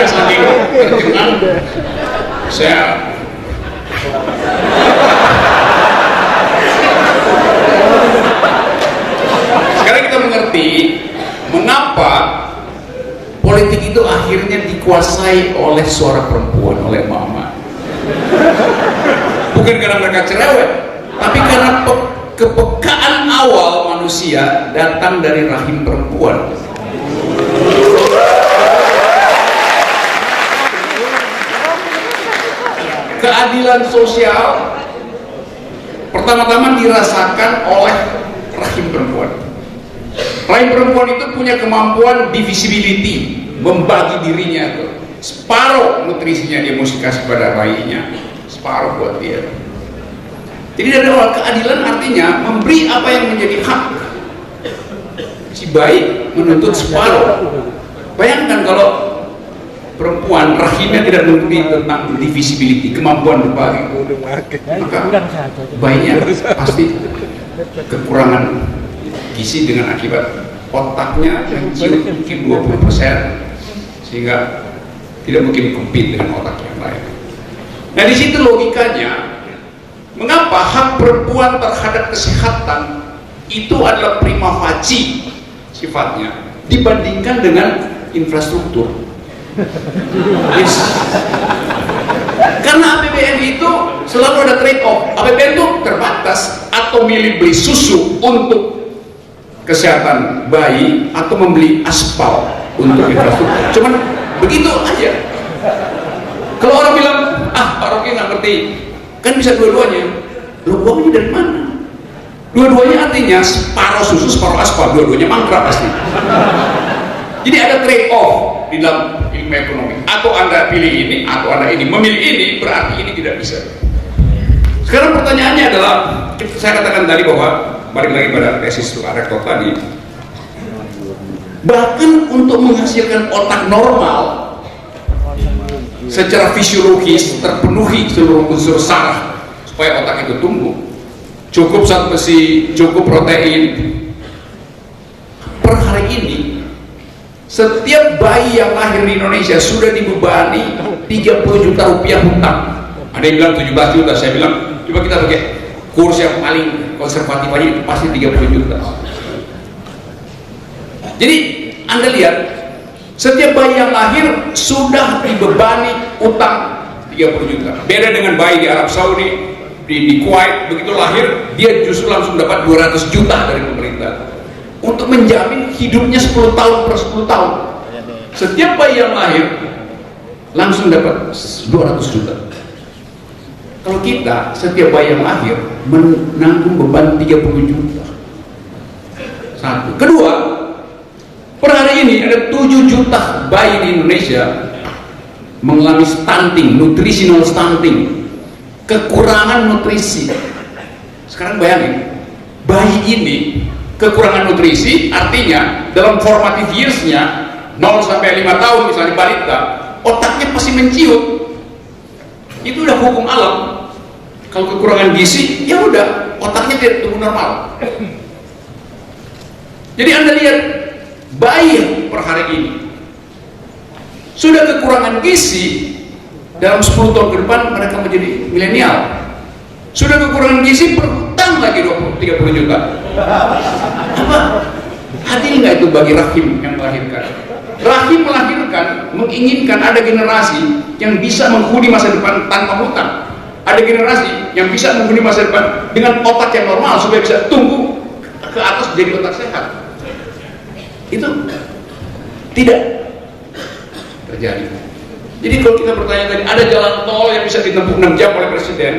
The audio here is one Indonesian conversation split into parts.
saking terkenal. Saya sekarang kita mengerti mengapa politik itu akhirnya dikuasai oleh suara perempuan, oleh mama. Bukan karena mereka cerewet, tapi karena kepekaan awal manusia datang dari rahim perempuan. Keadilan sosial pertama-tama dirasakan oleh rahim perempuan. Rahim perempuan itu punya kemampuan divisibility, membagi dirinya tuh. Separuh nutrisinya dia mesti kasih pada bayinya, separuh buat dia. Jadi dari awal keadilan artinya memberi apa yang menjadi hak. Si bayi menuntut separuh. Bayangkan kalau perempuan rahimnya tidak mengerti tentang divisibility, kemampuan berbagi, maka bayinya pasti kekurangan gizi dengan akibat otaknya kecil mungkin 20%, sehingga tidak mungkin compete dengan otak yang lain. Nah, di situ logikanya mengapa hak perempuan terhadap kesehatan itu adalah prima facie sifatnya dibandingkan dengan infrastruktur. Yes. Karena APBN itu selalu ada trade off. APBN itu terbatas, atau milih beli susu untuk kesehatan bayi atau membeli aspal untuk infrastruktur. Cuman begitu aja. Kalau orang bilang, ah Pak Rocky nggak ngerti, kan bisa dua-duanya. Lo uangnya dari mana? Dua-duanya artinya separuh susu separuh aspal, dua-duanya mangkrak pasti. Jadi ada trade off di dalam ilmu ekonomi. Atau Anda pilih ini, atau Anda ini. Memilih ini berarti ini tidak bisa. Sekarang pertanyaannya adalah, saya katakan tadi bahwa balik lagi pada tesis Pak Rektor tadi, bahkan untuk menghasilkan otak normal secara fisiologis terpenuhi seluruh unsur saraf supaya otak itu tumbuh, cukup zat besi, cukup protein. Per hari ini setiap bayi yang lahir di Indonesia sudah dibebani 30 juta rupiah hutang. Ada yang bilang 17 juta, saya bilang coba kita pakai kurs yang paling konservatif aja, itu pasti 30 juta. Jadi Anda lihat, setiap bayi yang lahir sudah dibebani utang 30 juta. Beda dengan bayi di Arab Saudi, di Kuwait, begitu lahir dia justru langsung dapat 200 juta dari pemerintah untuk menjamin hidupnya 10 tahun per 10 tahun. Setiap bayi yang lahir langsung dapat 200 juta. Kalau kita, setiap bayi yang lahir menanggung beban 30 juta. Satu. Kedua, per hari ini ada 7 juta bayi di Indonesia mengalami stunting, nutritional stunting, kekurangan nutrisi. Sekarang bayangin, bayi ini kekurangan nutrisi artinya dalam formative years-nya 0 sampai 5 tahun misalnya balita, otaknya pasti menciut. Itu udah hukum alam. Kalau kekurangan gizi, ya udah otaknya tidak tumbuh normal. Jadi Anda lihat bayi per hari ini sudah kekurangan gizi, dalam 10 tahun ke depan mereka menjadi milenial. Sudah kekurangan gizi, berhutang lagi 20-30 juta. Apa? Adil nggak itu bagi rahim yang melahirkan? Rahim melahirkan menginginkan ada generasi yang bisa menghuni masa depan tanpa hutang. Ada generasi yang bisa menghuni masa depan dengan otak yang normal supaya bisa tumbuh ke atas jadi otak sehat. Itu tidak terjadi. Jadi kalau kita bertanya tadi, ada jalan tol yang bisa ditempuh 6 jam oleh presiden,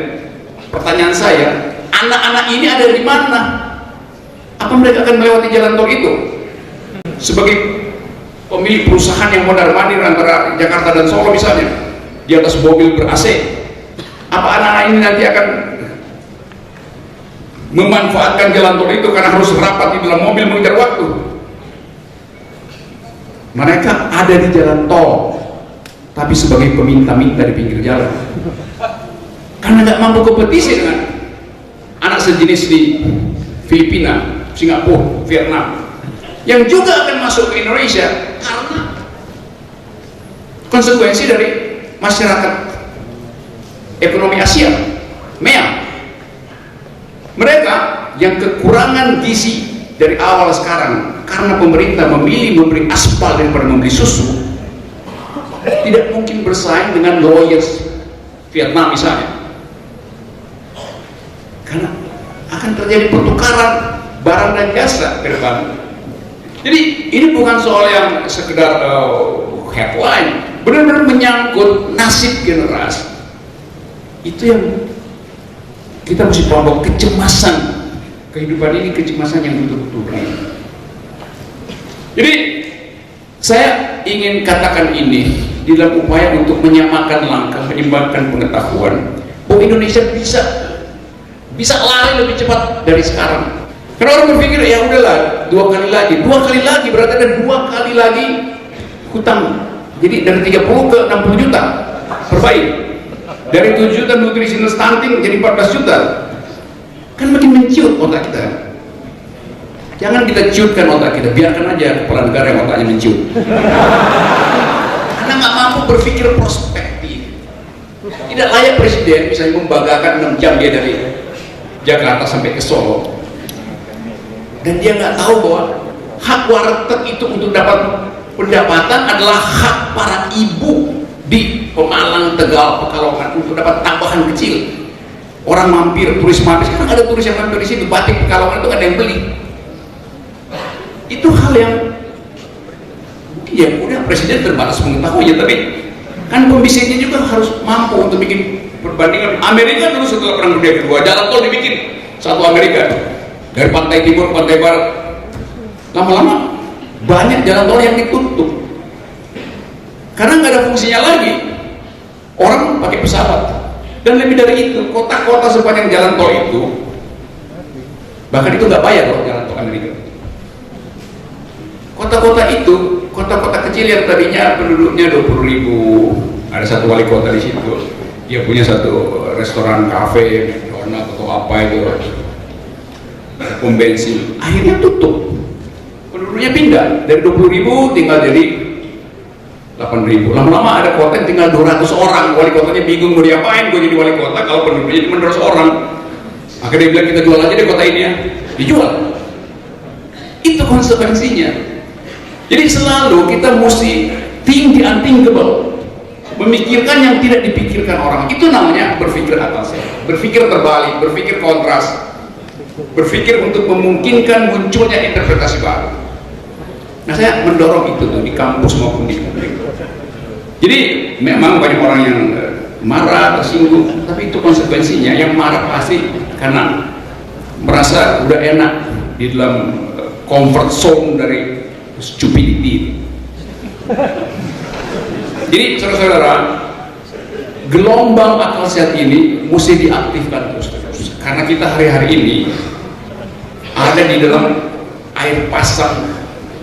pertanyaan saya, anak-anak ini ada di mana? Apa mereka akan melewati jalan tol itu? Sebagai pemilik perusahaan yang mondar-mandir antara Jakarta dan Solo misalnya, di atas mobil ber-AC, apa anak-anak ini nanti akan memanfaatkan jalan tol itu karena harus rapat di dalam mobil mengejar waktu? Mereka ada di jalan tol, tapi sebagai peminta-minta di pinggir jalan, karena nggak mampu kompetisi dengan anak sejenis di Filipina, Singapura, Vietnam, yang juga akan masuk ke Indonesia karena konsekuensi dari masyarakat ekonomi Asia, MEA. Mereka yang kekurangan gizi dari awal sekarang karena pemerintah memilih memberi aspal daripada memberi susu, tidak mungkin bersaing dengan lawyers Vietnam misalnya, karena akan terjadi pertukaran barang dan jasa ke depan. Jadi ini bukan soal yang sekedar headline, benar-benar menyangkut nasib generasi. Itu yang kita mesti paham, kecemasan kehidupan ini, kecemasan yang betul-betul real. Jadi saya ingin katakan ini di dalam upaya untuk menyamakan langkah, menyimbangkan pengetahuan bahwa Indonesia bisa lari lebih cepat dari sekarang. Karena orang berpikir ya udahlah, dua kali lagi berarti ada 2 kali lagi hutang. Jadi dari 30 ke 60 juta per bayi, dari 7 juta nutritional stunting jadi 14 juta. Kan makin menciut otak kita. Jangan kita ciutkan otak kita, biarkan aja kepala negara yang otaknya menciut. Karena nggak mampu berpikir prospektif. Tidak layak presiden misalnya membanggakan 6 jam dia dari Jakarta sampai ke Solo, dan dia nggak tahu bahwa hak warteg itu untuk dapat pendapatan adalah hak para ibu di Pemalang, Tegal, Pekalongan untuk dapat tambahan kecil. Orang mampir, turis mampir, sekarang ada turis yang mampir di situ, batik Pekalongan itu nggak ada yang beli. Itu hal yang ya udah presiden terbatas pengetahuannya, tapi kan pembisnisnya juga harus mampu untuk bikin perbandingan. Amerika dulu setelah Perang Dunia Kedua, jalan tol dibikin satu Amerika dari pantai timur, pantai barat. Lama-lama banyak jalan tol yang ditutup karena nggak ada fungsinya lagi. Orang pakai pesawat, dan lebih dari itu, kota-kota sepanjang jalan tol itu, bahkan itu nggak bayar loh jalan tol Amerika. Kota-kota itu, kota-kota kecil yang tadinya penduduknya 20.000, ada satu wali kota di situ, dia punya satu restoran, kafe, McDonald atau apa itu, pom bensin, akhirnya tutup. Penduduknya pindah dari 20.000 tinggal jadi 8.000. Lama-lama ada kota yang tinggal 200 orang, wali kotanya bingung mau diapain gue jadi wali kota kalau penduduknya cuma 200 orang. Akhirnya dia bilang kita jual aja deh kota ini ya, dijual. Itu konsekuensinya. Jadi selalu kita mesti think the unthinkable, memikirkan yang tidak dipikirkan orang. Itu namanya berpikir atas, berpikir terbalik, berpikir kontras, berpikir untuk memungkinkan munculnya interpretasi baru. Nah, saya mendorong itu tuh di kampus maupun di publik. Jadi memang banyak orang yang marah, tersinggung, tapi itu konsekuensinya. Yang marah pasti karena merasa udah enak di dalam comfort zone dari stupidity. Jadi saudara-saudara, gelombang akal sehat ini mesti diaktifkan terus, karena kita hari-hari ini ada di dalam air pasang,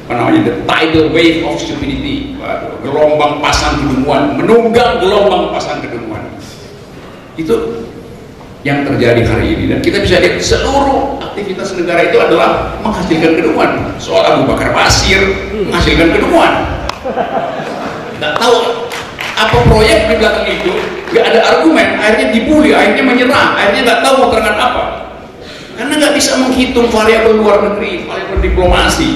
apa namanya, the tidal wave of stupidity. Gelombang pasang kedunguan, menunggang gelombang pasang kedunguan. Itu yang terjadi hari ini, dan kita bisa lihat seluruh aktivitas negara itu adalah menghasilkan kedunguan. Soal Abu Bakar Basir menghasilkan kedunguan. Nggak tahu apa proyek di belakang itu, nggak ada argumen, akhirnya dibully, akhirnya menyerah, akhirnya nggak tahu mau terangkan apa, karena nggak bisa menghitung variabel luar negeri, variabel diplomasi,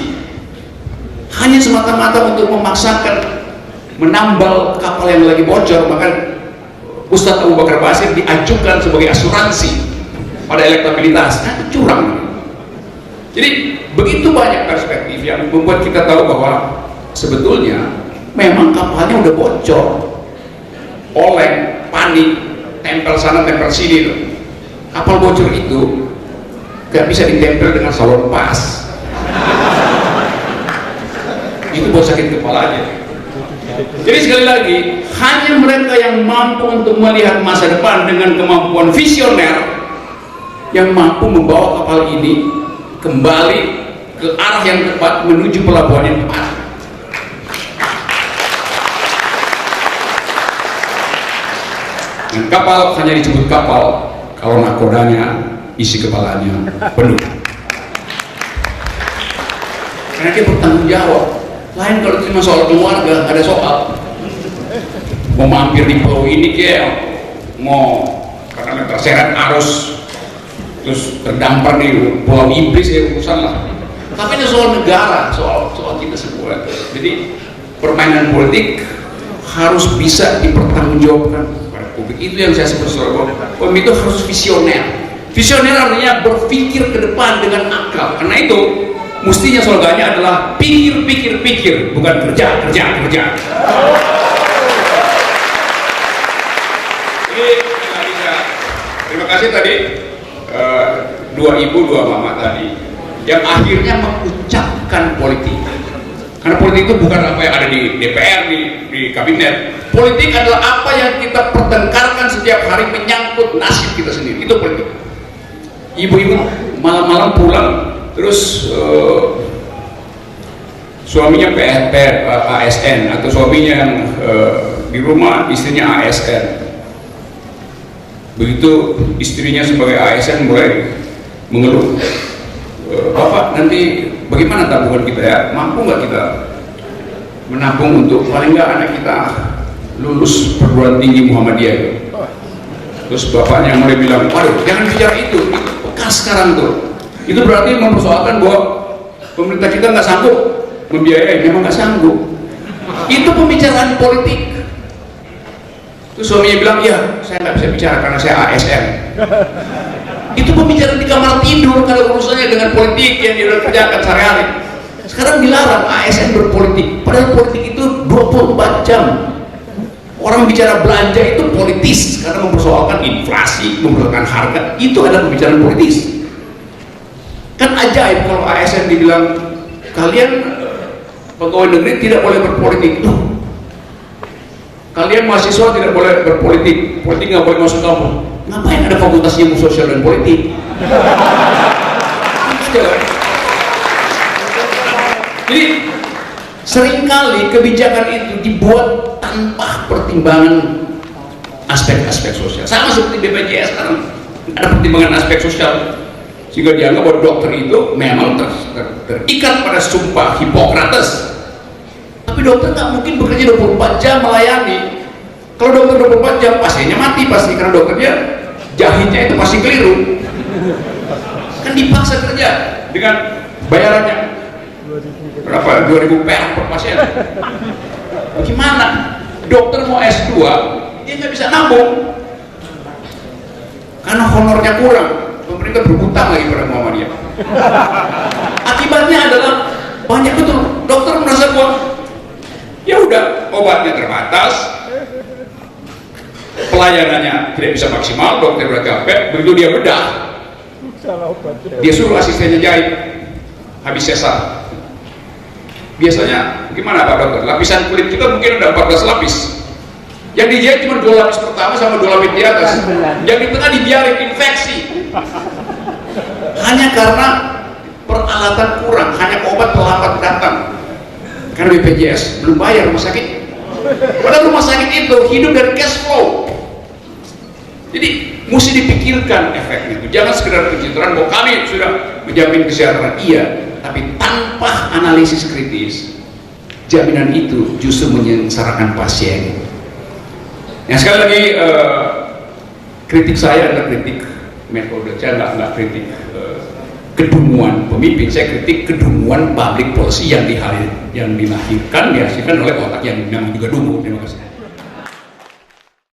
hanya semata-mata untuk memaksakan menambal kapal yang lagi bocor. Maka Ustadz Abu Bakar Basir diajukan sebagai asuransi pada elektabilitas, nah, itu curang. Jadi begitu banyak perspektif yang membuat kita tahu bahwa sebetulnya memang kapalnya udah bocor, oleng, panik, tempel sana tempel sini. Kapal bocor itu gak bisa ditempel dengan salon pas, itu buat sakit kepala aja. Jadi sekali lagi, hanya mereka yang mampu untuk melihat masa depan dengan kemampuan visioner yang mampu membawa kapal ini kembali ke arah yang tepat, menuju pelabuhan yang tepat. Dan kapal hanya disebut kapal kalau nakodanya isi kepalanya penuh. Karena dia bertanggung jawab. Lain kalau cuma soal keluarga, ada soal. mau mampir di pulau ini kayak mau karena terseret arus terus terdampar di pulau iblis ya urusan lah. Tapi ini soal negara, soal kita semua. Jadi permainan politik harus bisa dipertanggungjawabkan pada publik. Itu yang saya sebut bahwa pemimpin itu harus visioner. Visioner artinya berpikir ke depan dengan akal. Karena itu mestinya slogannya adalah pikir, bukan kerja. Terima kasih tadi dua ibu dua mama tadi yang akhirnya mengucapkan politik, karena politik itu bukan apa yang ada di DPR, di kabinet. Politik adalah apa yang kita pertengkarkan setiap hari menyangkut nasib kita sendiri, itu politik. Ibu-ibu malam-malam pulang terus suaminya ASN atau suaminya yang di rumah istrinya ASN. Begitu istrinya sebagai ASN mulai mengeluh, Bapak nanti bagaimana tabungan kita ya, mampu nggak kita menabung untuk paling nggak anak kita lulus perguruan tinggi Muhammadiyah itu. Terus bapaknya mulai bilang, waduh jangan bicara itu bekas sekarang tuh, itu berarti mempersoalkan bahwa pemerintah kita nggak sanggup membiayai. Memang nggak sanggup, itu pembicaraan politik. Terus suaminya bilang, iya saya nggak bisa bicara karena saya ASN. Itu pembicaraan di kamar tidur kalau urusannya dengan politik yang dia kerjakan sehari-hari. Sekarang dilarang ASN berpolitik, padahal politik itu 24 jam. Orang bicara belanja itu politis karena mempersoalkan inflasi, mempersoalkan harga, itu adalah pembicaraan politis. Kan ajaib kalau ASN dibilang kalian pegawai negeri tidak boleh berpolitik. Kalian mahasiswa tidak boleh berpolitik, politik nggak boleh masuk kampus. Ngapain ada fakultas ilmu sosial dan politik? Jadi seringkali kebijakan itu dibuat tanpa pertimbangan aspek-aspek sosial. Sama seperti BPJS sekarang ada pertimbangan aspek sosial, sehingga dianggap bahwa dokter itu memang terikat pada sumpah Hippocrates. Tapi dokter nggak mungkin bekerja 24 jam melayani. Kalau dokter 24 jam pasiennya mati pasti, karena dokternya jahitnya itu pasti keliru. Kan dipaksa kerja dengan bayarannya berapa? 2.000 perak per pasien. Bagaimana? Dokter mau S2 dia nggak bisa nabung karena honornya kurang. Pemerintah berhutang lagi pada Muhammadiyah. Akibatnya adalah banyak betul dokter merasa bahwa ya udah obatnya terbatas, pelayanannya tidak bisa maksimal, dokter udah capek. Begitu dia bedah, dia suruh asistennya jahit habis sesar. Biasanya gimana Pak Dokter? Lapisan kulit kita mungkin ada 14 lapis, yang dijahit cuma 2 lapis pertama sama 2 lapis di atas, yang di tengah dibiarin infeksi hanya karena peralatan kurang, hanya obat terlambat datang karena BPJS belum bayar rumah sakit. Padahal rumah sakit itu hidup dari cash flow. Jadi mesti dipikirkan efeknya itu. Jangan sekedar pencitraan bahwa kami sudah menjamin kesehatan, iya, tapi tanpa analisis kritis, jaminan itu justru menyengsarakan pasien. Yang sekali lagi kritik saya adalah kritik metode, saya nggak kritik kedunguan pemimpin, saya kritik kedunguan public policy yang dilahirkan, dihasilkan oleh otak yang memang juga dungu. Terima kasih.